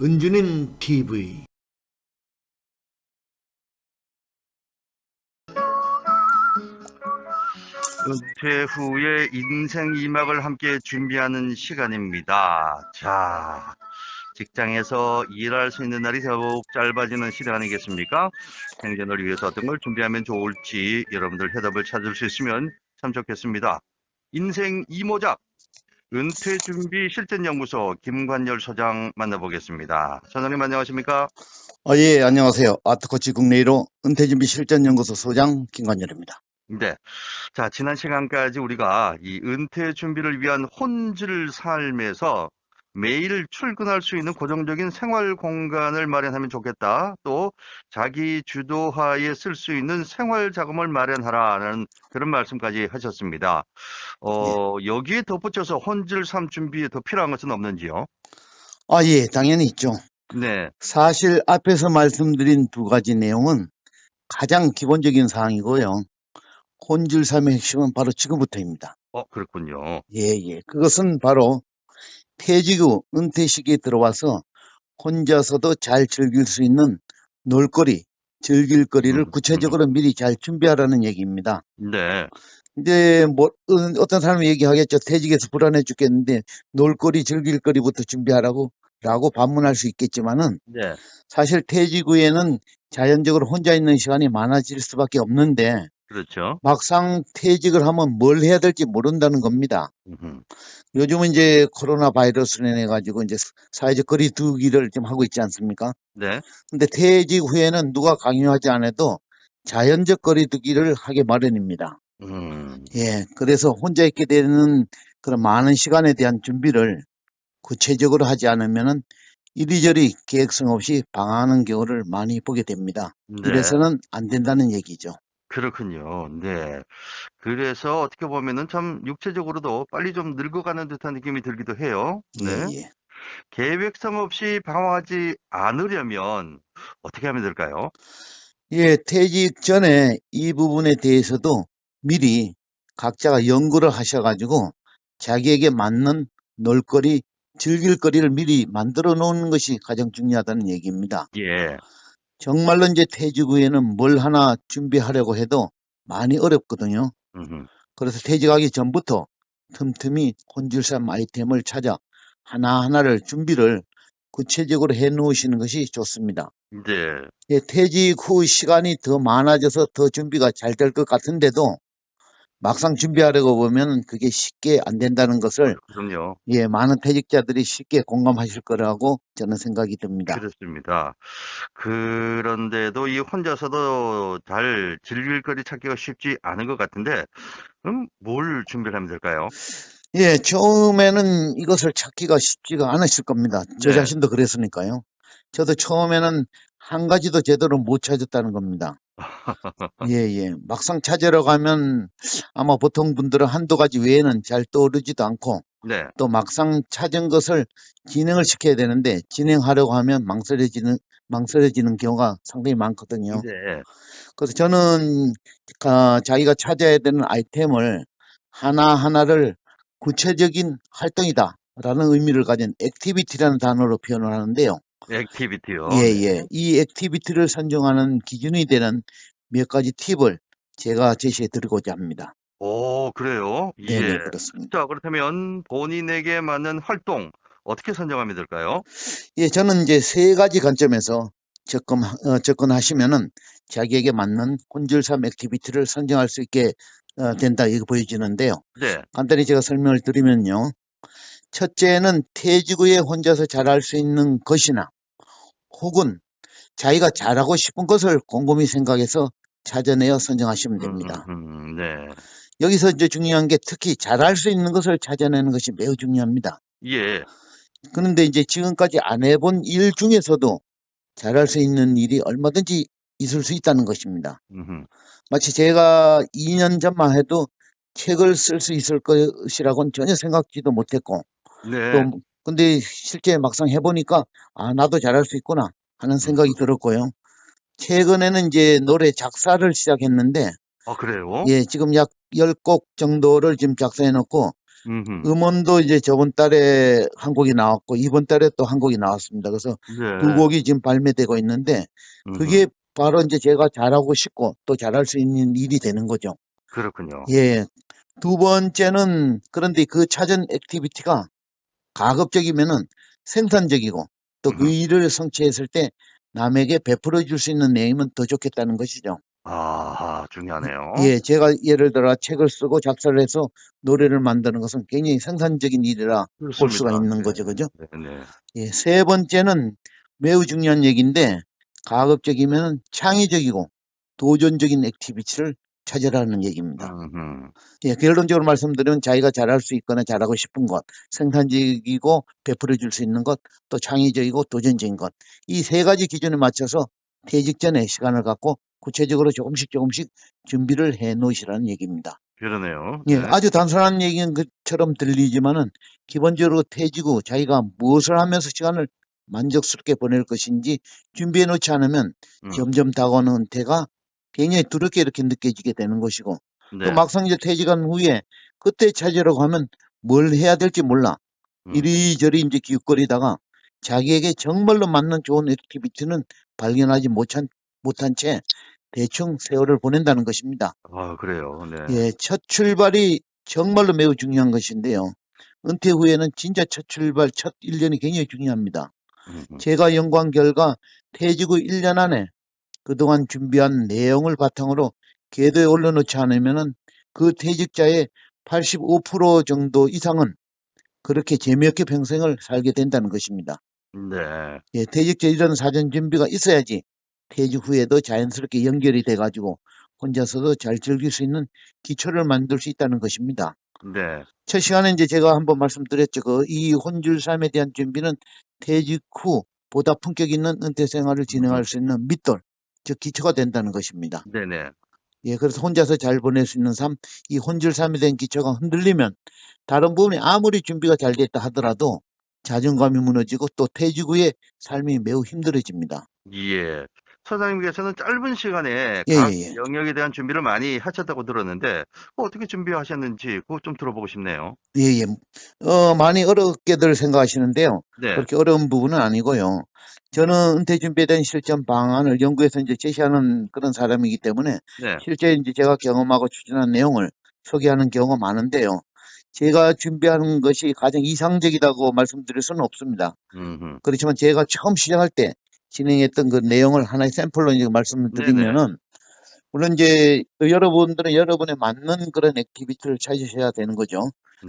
은주는 TV. 은퇴 후에 인생 2막을 함께 준비하는 시간입니다. 자, 직장에서 일할 수 있는 날이 더욱 짧아지는 시대 아니겠습니까? 생존을 위해서 어떤 걸 준비하면 좋을지 여러분들 해답을 찾을 수 있으면 참 좋겠습니다. 인생 2모작 은퇴 준비 실전연구소 김관열 소장 만나보겠습니다. 소장님 안녕하십니까? 예, 안녕하세요. 아트코치 국내 1호 은퇴준비 실전연구소 소장 김관열입니다. 네. 자, 지난 시간까지 우리가 이 은퇴 준비를 위한 혼질 삶에서 매일 출근할 수 있는 고정적인 생활 공간을 마련하면 좋겠다. 또 자기 주도하에 쓸 수 있는 생활 자금을 마련하라는 그런 말씀까지 하셨습니다. 여기에 덧붙여서 혼질 삶 준비에 더 필요한 것은 없는지요? 예, 당연히 있죠. 네. 사실 앞에서 말씀드린 두 가지 내용은 가장 기본적인 사항이고요. 혼줄삼의 핵심은 바로 지금부터입니다. 그렇군요. 예. 그것은 바로 퇴직 후 은퇴 시기에 들어와서 혼자서도 잘 즐길 수 있는 놀거리, 즐길 거리를 구체적으로 미리 잘 준비하라는 얘기입니다. 네. 이제 어떤 사람이 얘기하겠죠. 퇴직해서 불안해 죽겠는데 놀거리, 즐길 거리부터 준비하라고 반문할 수 있겠지만은 네. 사실 퇴직 후에는 자연적으로 혼자 있는 시간이 많아질 수밖에 없는데 그렇죠. 막상 퇴직을 하면 뭘 해야 될지 모른다는 겁니다. 요즘은 이제 코로나 바이러스로 인해 가지고 이제 사회적 거리 두기를 좀 하고 있지 않습니까? 네. 근데 퇴직 후에는 누가 강요하지 않아도 자연적 거리 두기를 하게 마련입니다. 예, 그래서 혼자 있게 되는 그런 많은 시간에 대한 준비를 구체적으로 하지 않으면은 이리저리 계획성 없이 방황하는 경우를 많이 보게 됩니다. 네. 이래서는 안 된다는 얘기죠. 그렇군요. 네. 그래서 어떻게 보면은 참 육체적으로도 빨리 좀 늙어가는 듯한 느낌이 들기도 해요. 네. 예. 계획성 없이 방황하지 않으려면 어떻게 하면 될까요? 예, 퇴직 전에 이 부분에 대해서도 미리 각자가 연구를 하셔가지고 자기에게 맞는 놀거리, 즐길 거리를 미리 만들어 놓는 것이 가장 중요하다는 얘기입니다. 예. 정말로 이제 퇴직 후에는 뭘 하나 준비하려고 해도 많이 어렵거든요. 그래서 퇴직하기 전부터 틈틈이 혼줄삼 아이템을 찾아 하나하나를 준비를 구체적으로 해 놓으시는 것이 좋습니다. 네. 예, 퇴직 후 시간이 더 많아져서 더 준비가 잘 될 것 같은데도 막상 준비하려고 보면 그게 쉽게 안 된다는 것을 그럼요. 예, 많은 퇴직자들이 쉽게 공감하실 거라고 저는 생각이 듭니다. 그렇습니다. 그런데도 이 혼자서도 잘 즐길 거리 찾기가 쉽지 않은 것 같은데, 그럼 뭘 준비를 하면 될까요? 예, 처음에는 이것을 찾기가 쉽지가 않으실 겁니다. 저 네. 자신도 그랬으니까요. 저도 처음에는 한 가지도 제대로 못 찾았다는 겁니다. 예. 막상 찾으러 가면 아마 보통 분들은 한두 가지 외에는 잘 떠오르지도 않고 네. 또 막상 찾은 것을 진행을 시켜야 되는데 진행하려고 하면 망설여지는 경우가 상당히 많거든요. 네. 그래서 저는 자기가 찾아야 되는 아이템을 하나하나를 구체적인 활동이다라는 의미를 가진 액티비티라는 단어로 표현을 하는데요. 액티비티요. 예. 이 액티비티를 선정하는 기준이 되는 몇 가지 팁을 제가 제시해 드리고자 합니다. 그래요? 네네, 예. 그렇습니다. 자, 그렇다면 본인에게 맞는 활동 어떻게 선정하면 될까요? 예, 저는 이제 세 가지 관점에서 접근하시면은 자기에게 맞는 혼줄삼 액티비티를 선정할 수 있게 된다, 이거 보여지는데요. 네. 간단히 제가 설명을 드리면요. 첫째는 퇴직 후에 혼자서 잘할 수 있는 것이나 혹은 자기가 잘하고 싶은 것을 곰곰이 생각해서 찾아내어 선정하시면 됩니다. 네. 여기서 이제 중요한 게 특히 잘할 수 있는 것을 찾아내는 것이 매우 중요합니다. 예. 그런데 이제 지금까지 안 해본 일 중에서도 잘할 수 있는 일이 얼마든지 있을 수 있다는 것입니다. 마치 제가 2년 전만 해도 책을 쓸 수 있을 것이라고는 전혀 생각지도 못했고 네. 또 근데 실제 막상 해보니까 나도 잘할 수 있구나 하는 생각이 들었고요. 최근에는 이제 노래 작사를 시작했는데 그래요? 예, 지금 약 10곡 정도를 지금 작사해 놓고 음흠. 음원도 이제 저번 달에 한 곡이 나왔고 이번 달에 또 한 곡이 나왔습니다. 그래서 두 네. 곡이 지금 발매되고 있는데 그게 음흠. 바로 이제 제가 잘하고 싶고 또 잘할 수 있는 일이 되는 거죠. 그렇군요. 예. 두 번째는 그런데 그 찾은 액티비티가 가급적이면은 생산적이고 또 그 음흠. 일을 성취했을 때 남에게 베풀어 줄 수 있는 내용이면 더 좋겠다는 것이죠. 아하, 중요하네요. 예, 제가 예를 들어 책을 쓰고 작사를 해서 노래를 만드는 것은 굉장히 생산적인 일이라 볼 수가 그렇습니다. 있는 네. 거죠. 그죠? 네네. 예, 세 번째는 매우 중요한 얘기인데 가급적이면 창의적이고 도전적인 액티비티를 찾으라는 얘기입니다. 음흠. 예, 결론적으로 말씀드리면 자기가 잘할 수 있거나 잘하고 싶은 것, 생산적이고 베풀어 줄 수 있는 것, 또 창의적이고 도전적인 것. 이 세 가지 기준에 맞춰서 퇴직 전에 시간을 갖고 구체적으로 조금씩 준비를 해 놓으시라는 얘기입니다. 그러네요. 예, 네. 아주 단순한 얘기인 것처럼 들리지만은 기본적으로 퇴직 후 자기가 무엇을 하면서 시간을 만족스럽게 보낼 것인지 준비해 놓지 않으면 음. 점점 다가오는 은퇴가 굉장히 두렵게 이렇게 느껴지게 되는 것이고 또 네. 막상 이제 퇴직한 후에 그때 찾으려고 하면 뭘 해야 될지 몰라. 음. 이리저리 이제 기웃거리다가 자기에게 정말로 맞는 좋은 액티비티는 발견하지 못한 채 대충 세월을 보낸다는 것입니다. 아, 그래요. 네. 예, 첫 출발이 정말로 매우 중요한 것인데요. 은퇴 후에는 진짜 첫 출발, 첫 1년이 굉장히 중요합니다. 음흠. 제가 연구한 결과 퇴직 후 1년 안에 그동안 준비한 내용을 바탕으로 궤도에 올려놓지 않으면은 그 퇴직자의 85% 정도 이상은 그렇게 재미없게 평생을 살게 된다는 것입니다. 네. 예, 퇴직 전 이런 사전 준비가 있어야지 퇴직 후에도 자연스럽게 연결이 돼가지고 혼자서도 잘 즐길 수 있는 기초를 만들 수 있다는 것입니다. 네. 첫 시간에 이제 제가 한번 말씀드렸죠. 이 혼줄 삶에 대한 준비는 퇴직 후 보다 품격 있는 은퇴 생활을 음흠. 진행할 수 있는 밑돌, 즉 기초가 된다는 것입니다. 네네. 예, 그래서 혼자서 잘 보낼 수 있는 삶, 이 혼줄 삶에 대한 기초가 흔들리면 다른 부분이 아무리 준비가 잘 됐다 하더라도 자존감이 무너지고 또 퇴직 후에 삶이 매우 힘들어집니다. 예. 사장님께서는 짧은 시간에 예, 각 예, 예. 영역에 대한 준비를 많이 하셨다고 들었는데, 어떻게 준비하셨는지 그거 좀 들어보고 싶네요. 예, 예. 많이 어렵게들 생각하시는데요. 네. 그렇게 어려운 부분은 아니고요. 저는 은퇴 준비에 대한 실전 방안을 연구해서 이제 제시하는 그런 사람이기 때문에 네. 실제 이제 제가 경험하고 추진한 내용을 소개하는 경우가 많은데요. 제가 준비하는 것이 가장 이상적이라고 말씀드릴 수는 없습니다. 음흠. 그렇지만 제가 처음 시작할 때 진행했던 그 내용을 하나의 샘플로 이제 말씀을 네네. 드리면은 물론 이제 여러분들은 여러분에 맞는 그런 액티비티를 찾으셔야 되는 거죠.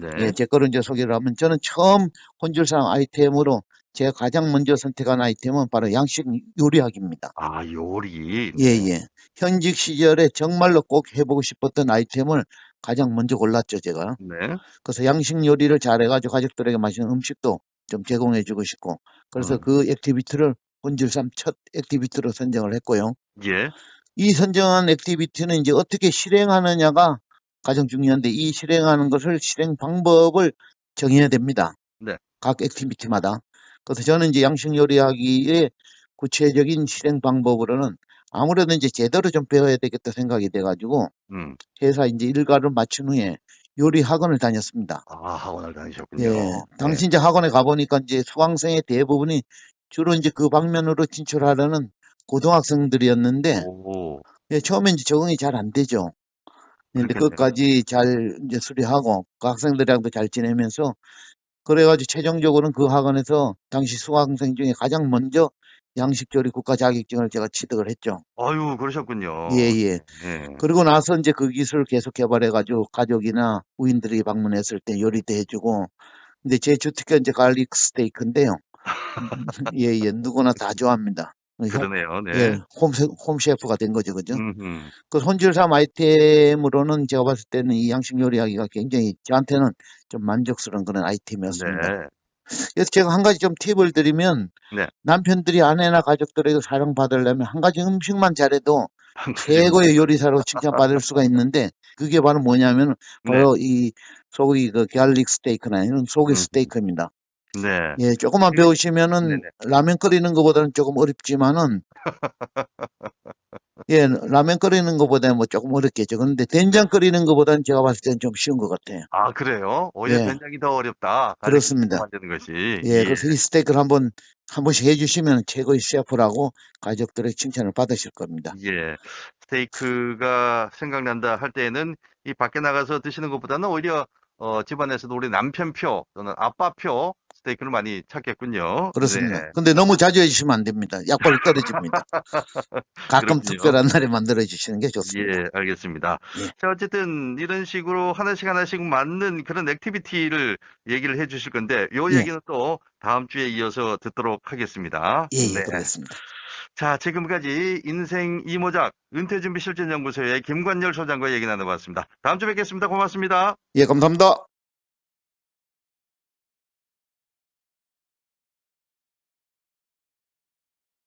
예, 네. 제 거를 이제 소개를 하면 저는 처음 혼줄상 아이템으로 제가 가장 먼저 선택한 아이템은 바로 양식 요리하기입니다. 아, 요리. 예, 네. 예. 현직 시절에 정말로 꼭 해보고 싶었던 아이템을 가장 먼저 골랐죠, 제가. 네. 그래서 양식 요리를 잘해가지고 가족들에게 맛있는 음식도 좀 제공해주고 싶고, 그래서 음. 그 액티비티를 혼줄삼 첫 액티비티로 선정을 했고요. 예. 이 선정한 액티비티는 이제 어떻게 실행하느냐가 가장 중요한데 이 실행하는 것을 실행 방법을 정해야 됩니다. 네. 각 액티비티마다. 그래서 저는 이제 양식 요리하기의 구체적인 실행 방법으로는 아무래도 이제 제대로 좀 배워야 되겠다 생각이 돼가지고 음. 회사 이제 일과를 마친 후에 요리 학원을 다녔습니다. 아, 학원을 예, 다니셨군요. 네. 당시 이제 학원에 가보니까 이제 수강생의 대부분이 주로 이제 그 방면으로 진출하려는 고등학생들이었는데 오, 예, 처음에 이제 적응이 잘 안 되죠. 근데 그렇겠네요. 끝까지 잘 이제 수리하고 그 학생들이랑도 잘 지내면서 그래가지고 최종적으로는 그 학원에서 당시 수강생 중에 가장 먼저 양식조리 국가 자격증을 제가 취득을 했죠. 아유, 그러셨군요. 예. 네. 그리고 나서 이제 그 기술을 계속 개발해가지고 가족이나 부인들이 방문했을 때 요리도 해주고 근데 제 주특기가 이제 갈릭 스테이크인데요. 예. 누구나 다 좋아합니다. 그러네요. 예, 네. 홈셰프가 된 거죠. 그죠? 음흠. 그 손질삼 아이템으로는 제가 봤을 때는 이 양식 요리하기가 굉장히 저한테는 좀 만족스러운 그런 아이템이었습니다. 네. 그래서 제가 한 가지 좀 팁을 드리면 네. 남편들이 아내나 가족들에게 사랑받으려면 한 가지 음식만 잘해도 한 가지만. 최고의 요리사로 칭찬받을 수가 있는데 그게 바로 뭐냐면 네. 바로 이 소고기 그 갈릭 스테이크나 이런 소고기 음. 스테이크입니다. 네. 예, 조금만 이게 배우시면은 네네. 라면 끓이는 것보다는 조금 어렵지만은 예, 라면 끓이는 것보다는 뭐 조금 어렵겠죠. 그런데 된장 끓이는 것보다는 제가 봤을 때는 좀 쉬운 것 같아요. 아, 그래요? 오히려 예, 된장이 더 어렵다. 가르쳐 그렇습니다. 만드는 것이. 예, 예. 그래서 이 스테이크를 한 번씩 해주시면 최고의 셰프라고 가족들의 칭찬을 받으실 겁니다. 예. 스테이크가 생각난다 할 때에는 이 밖에 나가서 드시는 것보다는 오히려 집안에서도 우리 남편표 또는 아빠표 스테이크를 많이 찾겠군요. 네. 그렇습니다. 근데 너무 자주 해주시면 안 됩니다. 약발이 떨어집니다. 가끔 그렇군요. 특별한 날에 만들어 주시는 게 좋습니다. 예, 알겠습니다. 예. 자, 어쨌든 이런 식으로 하나씩 맞는 그런 액티비티를 얘기를 해 주실 건데 요 예. 얘기는 또 다음 주에 이어서 듣도록 하겠습니다. 예, 네. 그러겠습니다. 자, 지금까지 인생 이모작 은퇴준비실전연구소의 김관열 소장과 얘기 나눠봤습니다. 다음 주에 뵙겠습니다. 고맙습니다. 예, 감사합니다.